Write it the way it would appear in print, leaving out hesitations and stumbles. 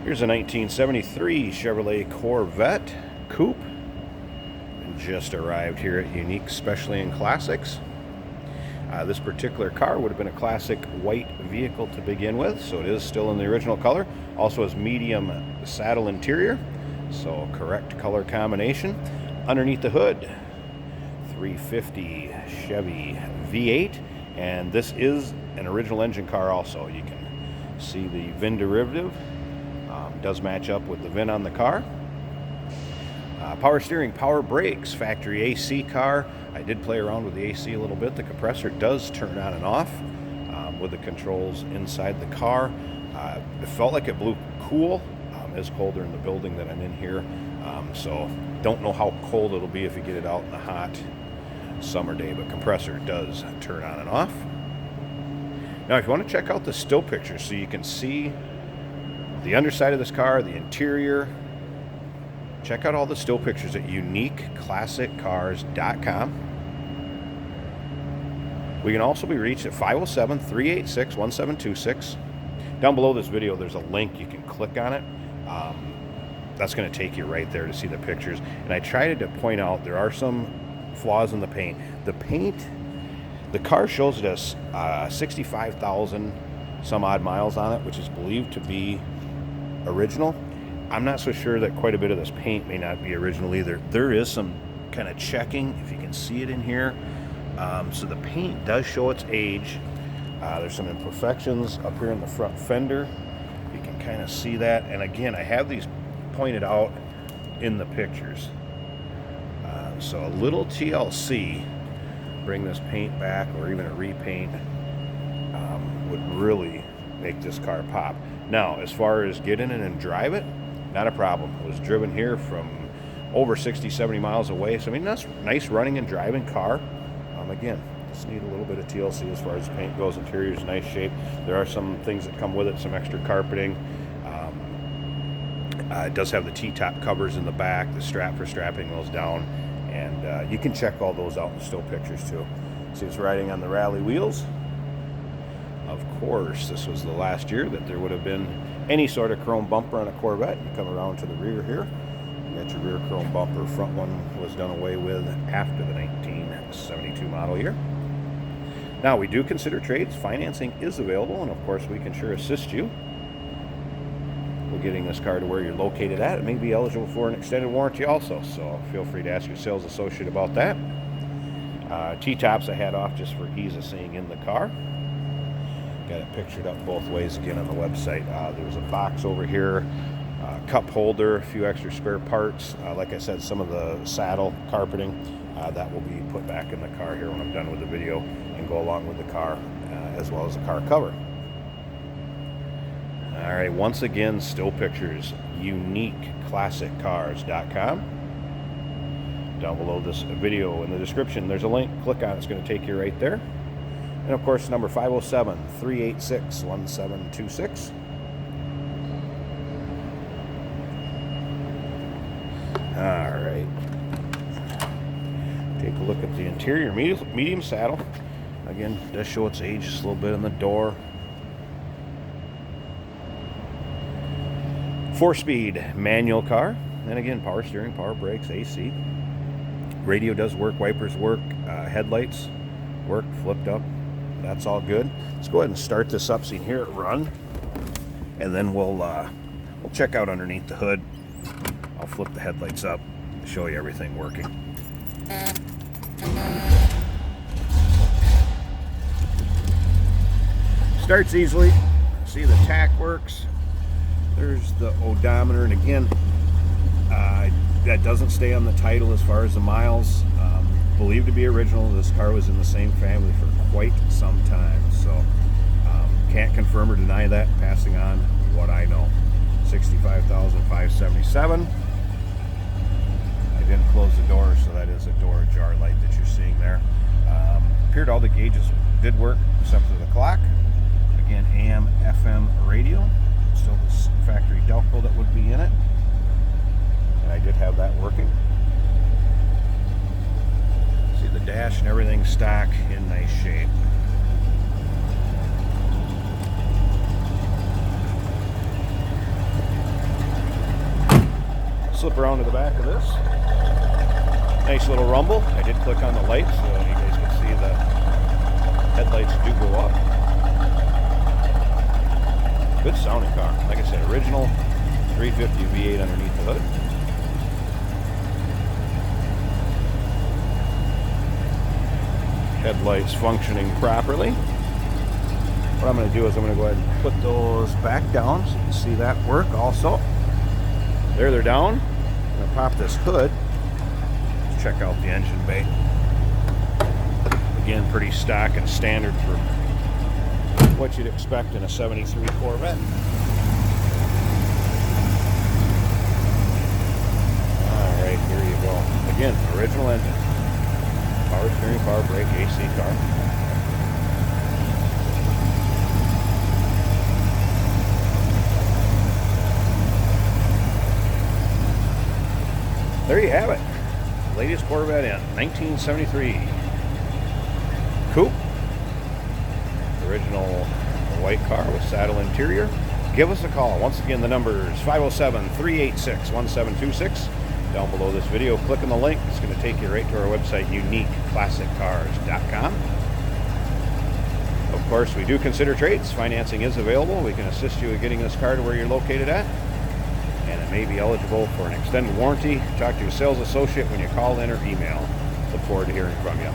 Here's a 1973 Chevrolet Corvette Coupe. And just arrived here at Unique Specialty and Classics. This particular car would have been a classic white vehicle to begin with, so it is still in the original color. Also has medium saddle interior, so correct color combination. Underneath the hood, 350 Chevy V8, and this is an original engine car also. You can see the VIN derivative. Does match up with the VIN on the car. Power steering, power brakes, factory AC car. I did play around with the AC a little bit. The compressor does turn on and off with the controls inside the car. It felt like it blew cool. It's colder in the building that I'm in here, so don't know how cold it'll be if you get it out in a hot summer day, but compressor does turn on and off. Now if you want to check out the still pictures so you can see the underside of this car, the interior, check out all the still pictures at uniqueclassiccars.com. We can also be reached at 507-386-1726. Down below this video there's a link. You can click on it. That's going to take you right there to see the pictures. And I tried to point out there are some flaws in the paint. The car shows it as 65,000 some odd miles on it, which is believed to be original. I'm not so sure that quite a bit of this paint may not be original either. There is some kind of checking, if you can see it in here. So the paint does show its age. There's some imperfections up here in the front fender. You can kind of see that. And again, I have these pointed out in the pictures. So a little TLC, bring this paint back, or even a repaint, would really make this car pop. Now, as far as get in it and drive it, not a problem. It was driven here from over 60, 70 miles away. So, I mean, that's nice running and driving car. Again, just need a little bit of TLC as far as the paint goes. Interior is nice shape. There are some things that come with it, some extra carpeting. It does have the T-top covers in the back, the strap for strapping those down. And you can check all those out in the still pictures too. See, it's riding on the rally wheels. Of course, this was the last year that there would have been any sort of chrome bumper on a Corvette. You come around to the rear here, you got your rear chrome bumper. Front one was done away with after the 1972 model year. Now, we do consider trades. Financing is available, and of course we can sure assist you with getting this car to where you're located at. It may be eligible for an extended warranty also, so feel free to ask your sales associate about that. T-tops I had off just for ease of seeing in the car. Got it pictured up both ways again on the website. There's a box over here, cup holder, a few extra spare parts. Like I said, some of the saddle carpeting, that will be put back in the car here when I'm done with the video and go along with the car, as well as the car cover. All right, once again, still pictures, uniqueclassiccars.com. Down below this video in the description, there's a link. Click on it. It's going to take you right there. And of course, number 507-386-1726. All right. Take a look at the interior. Medium saddle. Again, does show its age just a little bit in the door. 4-speed manual car. And again, power steering, power brakes, AC. Radio does work, wipers work, headlights work, flipped up. That's all good. Let's go ahead and start this up so you can hear it run, and then we'll check out underneath the hood. I'll flip the headlights up, show you everything working. Starts easily. See, the tack works. There's the odometer, and again, that doesn't stay on the title as far as the miles. Believed to be original. This car was in the same family for quite some time, so can't confirm or deny that. Passing on what I know. 65,577. I didn't close the door, so that is a door jar light that you're seeing there. Appeared all the gauges did work except for the clock. Again, AM, FM radio. Still the factory Delco that would be in it, and I did have that working. See the dash and everything stock in nice shape. slip around to the back of this. Nice little rumble. I did click on the lights so you guys can see the headlights do go up. Good sounding car. Like I said, original 350 V8 underneath the hood. Headlights functioning properly. What I'm going to do is I'm going to go ahead and put those back down so you can see that work also. There, they're down. I'm going to pop this hood. Let's check out the engine bay. Again, pretty stock and standard for what you'd expect in a 73 Corvette. Alright, here you go. Again, original engine. Power steering, power brake, AC car. There you have it. Latest Corvette in 1973. Coupe. Original white car with saddle interior. Give us a call. Once again, the number is 507-386-1726. Down below this video, click on the link. It's going to take you right to our website, uniqueclassiccars.com. Of course, we do consider trades. Financing is available. We can assist you in getting this car to where you're located at. And it may be eligible for an extended warranty. Talk to your sales associate when you call in or email. Look forward to hearing from you.